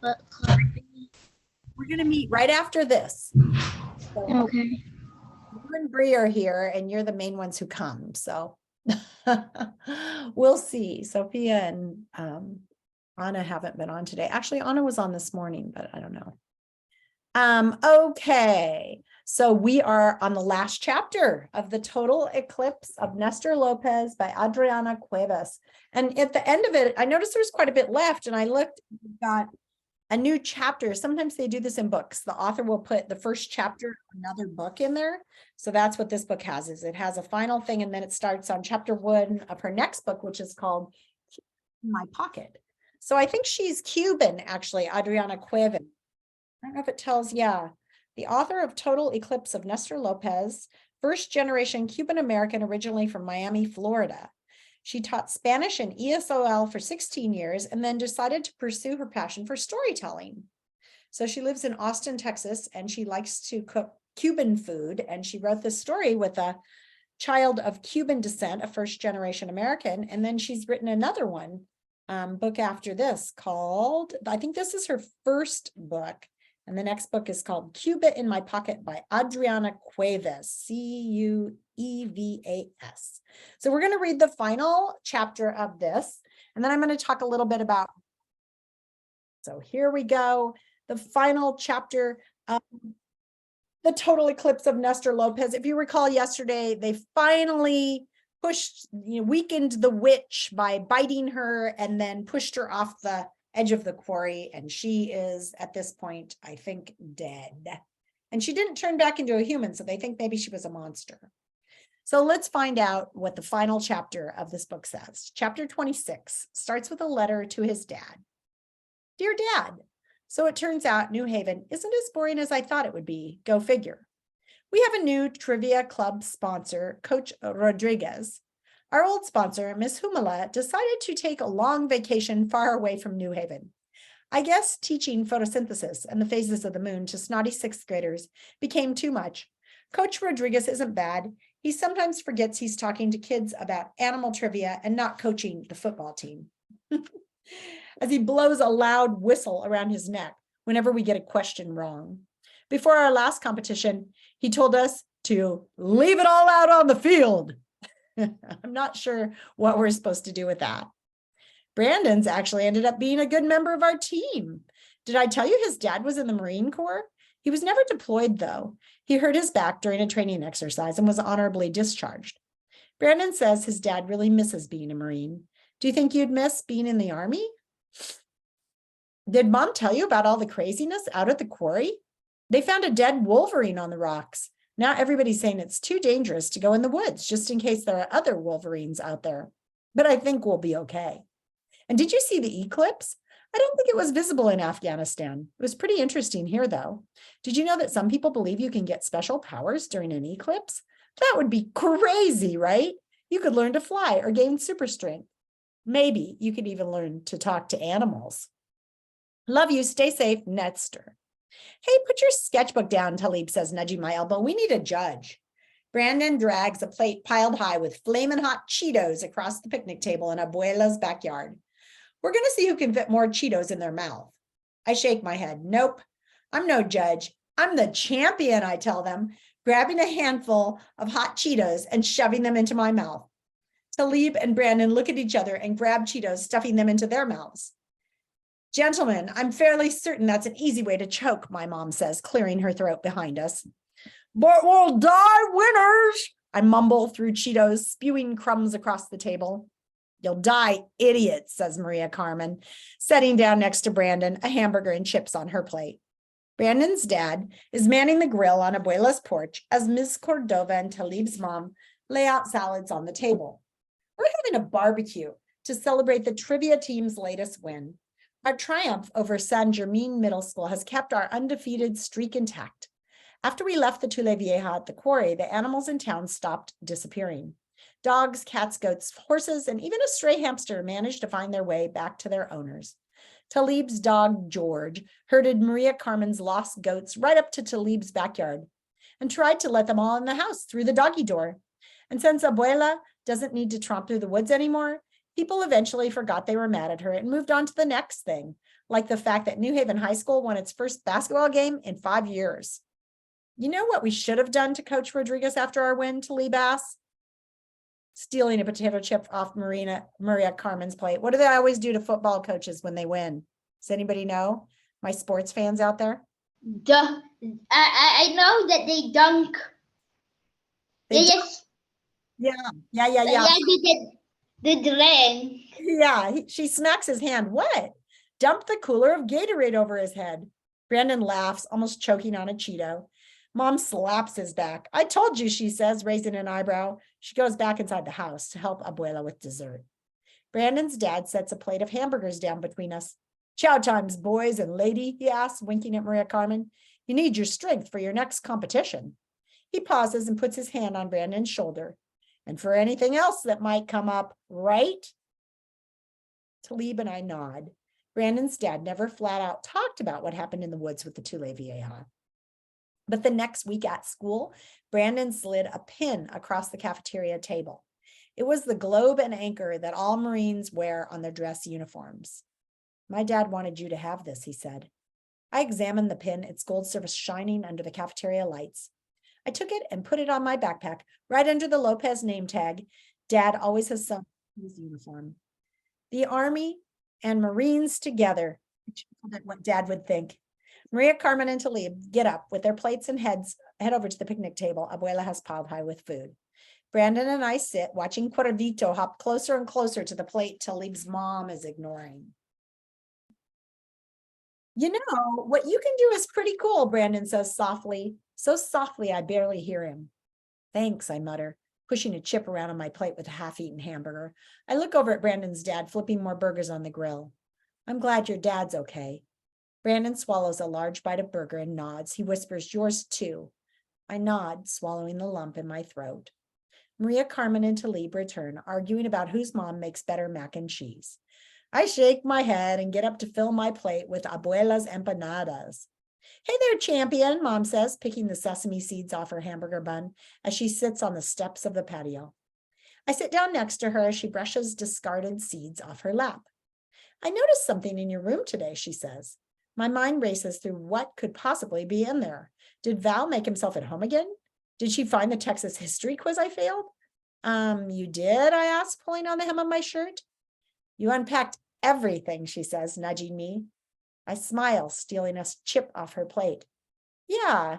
book club. We're going to meet right after this. So Okay. you and Bree are here, and you're the main ones who come. So we'll see. Sophia and Anna haven't been on today. Actually, Anna was on this morning, but I don't know. Okay, so we are on the last chapter of The Total Eclipse of Nestor Lopez by Adriana Cuevas. And at the end of it, I noticed there's quite a bit left, and I looked, we've got a new chapter. Sometimes they do this in books. The author will put the first chapter of another book in there. So that's what this book has, is it has a final thing, and then it starts on chapter 1 of her next book, which is called My Pocket. So I think she's Cuban, actually, Adriana Cuevas. I don't know if it tells, yeah. The author of Total Eclipse of Nestor Lopez, first generation Cuban American, originally from Miami, Florida. She taught Spanish and ESOL for 16 years and then decided to pursue her passion for storytelling. So she lives in Austin, Texas, and she likes to cook Cuban food. And she wrote this story with a child of Cuban descent, a first generation American. And then she's written another one, book after this called, I think this is her first book. And the next book is called Cuba in My Pocket by Adriana Cuevas, Cuevas. So we're going to read the final chapter of this, and then I'm going to talk a little bit about. So here we go. The final chapter of The Total Eclipse of Nestor Lopez. If you recall yesterday, they finally weakened the witch by biting her and then pushed her off the edge of the quarry, and she is at this point, I think, dead. And she didn't turn back into a human, so they think maybe she was a monster. So let's find out what the final chapter of this book says. Chapter 26 starts with a letter to his dad. Dear Dad, so it turns out New Haven isn't as boring as I thought it would be. Go figure. We have a new trivia club sponsor, Coach Rodriguez. Our old sponsor, Miss Humala, decided to take a long vacation far away from New Haven. I guess teaching photosynthesis and the phases of the moon to snotty sixth graders became too much. Coach Rodriguez isn't bad. He sometimes forgets he's talking to kids about animal trivia and not coaching the football team. As he blows a loud whistle around his neck whenever we get a question wrong. Before our last competition, he told us to leave it all out on the field. I'm not sure what we're supposed to do with that. Brandon's actually ended up being a good member of our team. Did I tell you his dad was in the Marine Corps? He was never deployed, though. He hurt his back during a training exercise and was honorably discharged. Brandon says his dad really misses being a Marine. Do you think you'd miss being in the Army? Did Mom tell you about all the craziness out at the quarry? They found a dead wolverine on the rocks. Now everybody's saying it's too dangerous to go in the woods, just in case there are other wolverines out there. But I think we'll be okay. And did you see the eclipse? I don't think it was visible in Afghanistan. It was pretty interesting here, though. Did you know that some people believe you can get special powers during an eclipse? That would be crazy, right? You could learn to fly or gain super strength. Maybe you could even learn to talk to animals. Love you. Stay safe, Nestor. Hey, put your sketchbook down, Talib says, nudging my elbow. We need a judge. Brandon drags a plate piled high with flaming hot Cheetos across the picnic table in Abuela's backyard. We're going to see who can fit more Cheetos in their mouth. I shake my head. Nope, I'm no judge. I'm the champion, I tell them, grabbing a handful of hot Cheetos and shoving them into my mouth. Talib and Brandon look at each other and grab Cheetos, stuffing them into their mouths. Gentlemen, I'm fairly certain that's an easy way to choke, my mom says, clearing her throat behind us. But we'll die winners, I mumble through Cheetos, spewing crumbs across the table. You'll die, idiot, says Maria Carmen, setting down next to Brandon, a hamburger and chips on her plate. Brandon's dad is manning the grill on Abuela's porch as Ms. Cordova and Talib's mom lay out salads on the table. We're having a barbecue to celebrate the trivia team's latest win. Our triumph over San Germain Middle School has kept our undefeated streak intact. After we left the Tule Vieja at the quarry, the animals in town stopped disappearing. Dogs, cats, goats, horses, and even a stray hamster managed to find their way back to their owners. Talib's dog, George, herded Maria Carmen's lost goats right up to Talib's backyard and tried to let them all in the house through the doggy door. And since Abuela doesn't need to tromp through the woods anymore, people eventually forgot they were mad at her and moved on to the next thing, like the fact that New Haven High School won its first basketball game in 5 years. You know what we should have done to Coach Rodriguez after our win, Talib asked? Stealing a potato chip off Maria Carmen's plate. What do they always do to football coaches when they win? Does anybody know? My sports fans out there? I know that they dunk. They just yeah. the drain. Yeah, she smacks his hand. What? Dump the cooler of Gatorade over his head. Brandon laughs, almost choking on a Cheeto. Mom slaps his back. I told you, she says, raising an eyebrow. She goes back inside the house to help Abuela with dessert. Brandon's dad sets a plate of hamburgers down between us. Chow times, boys and lady, he asks, winking at Maria Carmen. You need your strength for your next competition. He pauses and puts his hand on Brandon's shoulder. And for anything else that might come up, right? Talib and I nod. Brandon's dad never flat out talked about what happened in the woods with the Tule Vieja. But the next week at school, Brandon slid a pin across the cafeteria table. It was the globe and anchor that all Marines wear on their dress uniforms. My dad wanted you to have this, he said. I examined the pin, its gold surface shining under the cafeteria lights. I took it and put it on my backpack, right under the Lopez name tag. Dad always has some in his uniform. The Army and Marines together. What Dad would think. Maria Carmen and Talib get up with their plates and head over to the picnic table. Abuela has piled high with food. Brandon and I sit watching Cuervito hop closer and closer to the plate Talib's mom is ignoring. You know, what you can do is pretty cool, Brandon says softly. So softly, I barely hear him. Thanks, I mutter, pushing a chip around on my plate with a half-eaten hamburger. I look over at Brandon's dad, flipping more burgers on the grill. I'm glad your dad's okay. Brandon swallows a large bite of burger and nods. He whispers, yours too. I nod, swallowing the lump in my throat. Maria Carmen and Talib return, arguing about whose mom makes better mac and cheese. I shake my head and get up to fill my plate with Abuela's empanadas. Hey there, champion, Mom says, picking the sesame seeds off her hamburger bun as she sits on the steps of the patio. I sit down next to her as she brushes discarded seeds off her lap. I noticed something in your room today, she says. My mind races through what could possibly be in there. Did Val make himself at home again? Did she find the Texas history quiz I failed? You did, I asked, pulling on the hem of my shirt. You unpacked everything, she says, nudging me. I smile, stealing a chip off her plate. Yeah,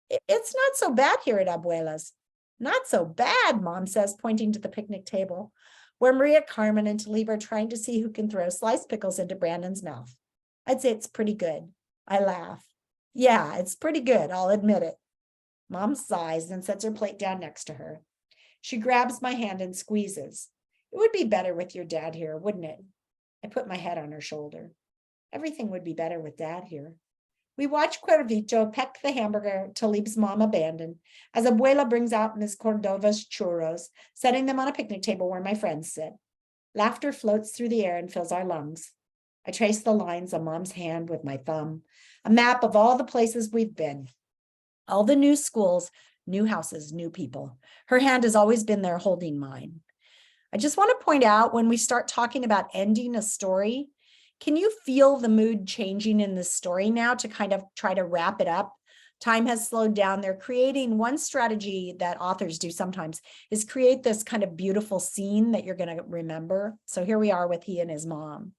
it's not so bad here at Abuela's. Not so bad, Mom says, pointing to the picnic table, where Maria Carmen and Talib are trying to see who can throw sliced pickles into Brandon's mouth. I'd say it's pretty good. I laugh. Yeah, it's pretty good, I'll admit it. Mom sighs and sets her plate down next to her. She grabs my hand and squeezes. It would be better with your dad here, wouldn't it? I put my head on her shoulder. Everything would be better with Dad here. We watch Cuervito peck the hamburger Talib's mom abandoned as Abuela brings out Miss Cordova's churros, setting them on a picnic table where my friends sit. Laughter floats through the air and fills our lungs. I trace the lines on Mom's hand with my thumb, a map of all the places we've been. All the new schools, new houses, new people. Her hand has always been there holding mine. I just want to point out when we start talking about ending a story, can you feel the mood changing in this story now to kind of try to wrap it up? Time has slowed down. They're creating one strategy that authors do sometimes is create this kind of beautiful scene that you're going to remember. So here we are with he and his mom.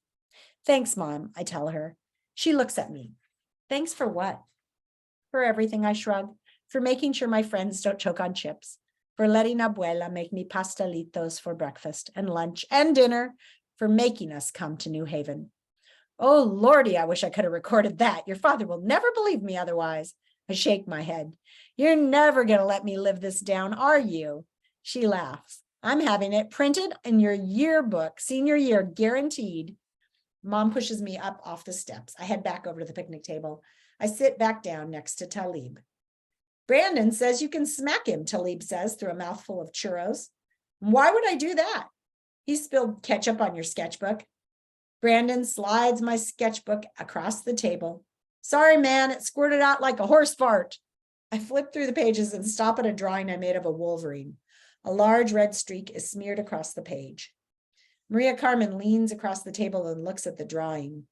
Thanks, Mom, I tell her. She looks at me. Thanks for what? For everything, I shrug. For making sure my friends don't choke on chips. For letting Abuela make me pastelitos for breakfast and lunch and dinner. For making us come to New Haven. Oh, Lordy, I wish I could have recorded that. Your father will never believe me otherwise. I shake my head. You're never going to let me live this down, are you? She laughs. I'm having it printed in your yearbook, senior year, guaranteed. Mom pushes me up off the steps. I head back over to the picnic table. I sit back down next to Talib. Brandon says you can smack him, Talib says through a mouthful of churros. Why would I do that? He spilled ketchup on your sketchbook. Brandon slides my sketchbook across the table. Sorry, man, it squirted out like a horse fart. I flip through the pages and stop at a drawing I made of a wolverine. A large red streak is smeared across the page. Maria Carmen leans across the table and looks at the drawing.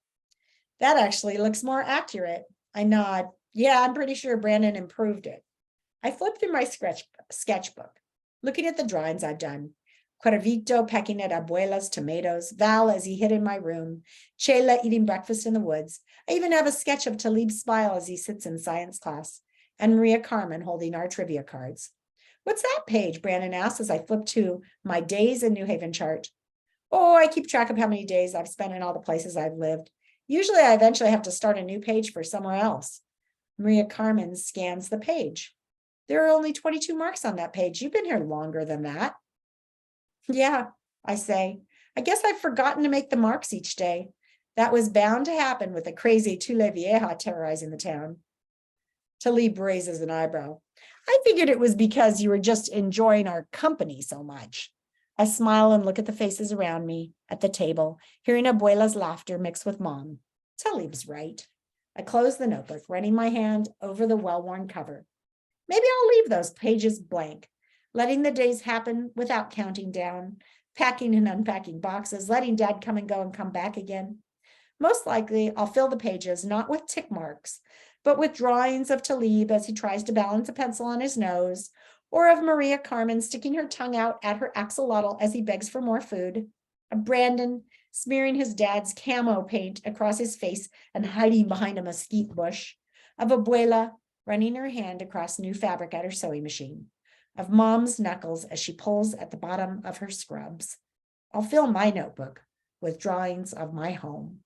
That actually looks more accurate. I nod. Yeah, I'm pretty sure Brandon improved it. I flip through my sketchbook, looking at the drawings I've done. Cuervito pecking at Abuela's tomatoes, Val as he hid in my room, Chela eating breakfast in the woods. I even have a sketch of Talib's smile as he sits in science class, and Maria Carmen holding our trivia cards. What's that page? Brandon asks as I flip to my days in New Haven chart. Oh, I keep track of how many days I've spent in all the places I've lived. Usually I eventually have to start a new page for somewhere else. Maria Carmen scans the page. There are only 22 marks on that page. You've been here longer than that. Yeah, I say. I guess I've forgotten to make the marks each day. That was bound to happen with the crazy Tule Vieja terrorizing the town. Talib raises an eyebrow. I figured it was because you were just enjoying our company so much. I smile and look at the faces around me at the table, hearing Abuela's laughter mixed with Mom. Talib's right. I close the notebook, running my hand over the well-worn cover. Maybe I'll leave those pages blank, letting the days happen without counting down, packing and unpacking boxes, letting Dad come and go and come back again. Most likely, I'll fill the pages not with tick marks, but with drawings of Talib as he tries to balance a pencil on his nose, or of Maria Carmen sticking her tongue out at her axolotl as he begs for more food, of Brandon smearing his dad's camo paint across his face and hiding behind a mesquite bush, of Abuela running her hand across new fabric at her sewing machine, of Mom's knuckles as she pulls at the bottom of her scrubs. I'll fill my notebook with drawings of my home.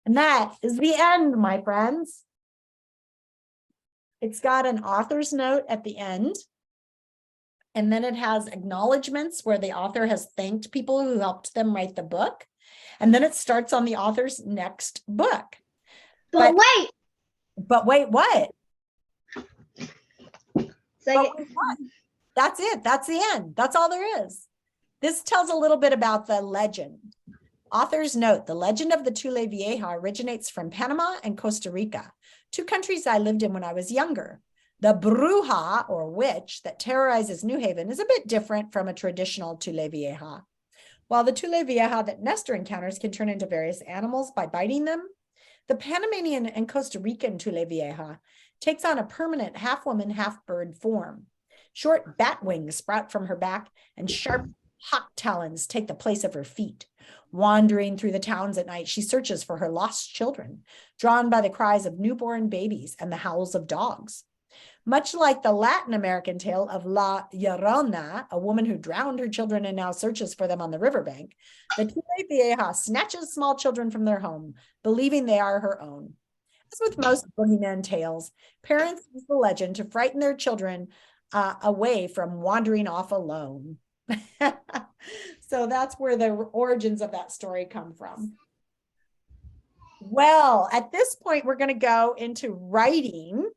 And that is the end, my friends. It's got an author's note at the end. And then it has acknowledgments where the author has thanked people who helped them write the book. And then it starts on the author's next book. But wait. But wait, what? Second. That's it. That's the end. That's all there is. This tells a little bit about the legend. Author's note, the legend of the Tule Vieja originates from Panama and Costa Rica, two countries I lived in when I was younger. The bruja, or witch, that terrorizes New Haven is a bit different from a traditional Tule Vieja. While the Tule Vieja that Nestor encounters can turn into various animals by biting them, the Panamanian and Costa Rican Tule Vieja takes on a permanent half-woman, half-bird form. Short bat wings sprout from her back, and sharp hawk talons take the place of her feet. Wandering through the towns at night, she searches for her lost children, drawn by the cries of newborn babies and the howls of dogs. Much like the Latin American tale of La Llorona, a woman who drowned her children and now searches for them on the riverbank, the Tule Vieja snatches small children from their home, believing they are her own. As with most boogeyman tales, parents use the legend to frighten their children away from wandering off alone. So that's where the origins of that story come from. Well, at this point, we're going to go into writing.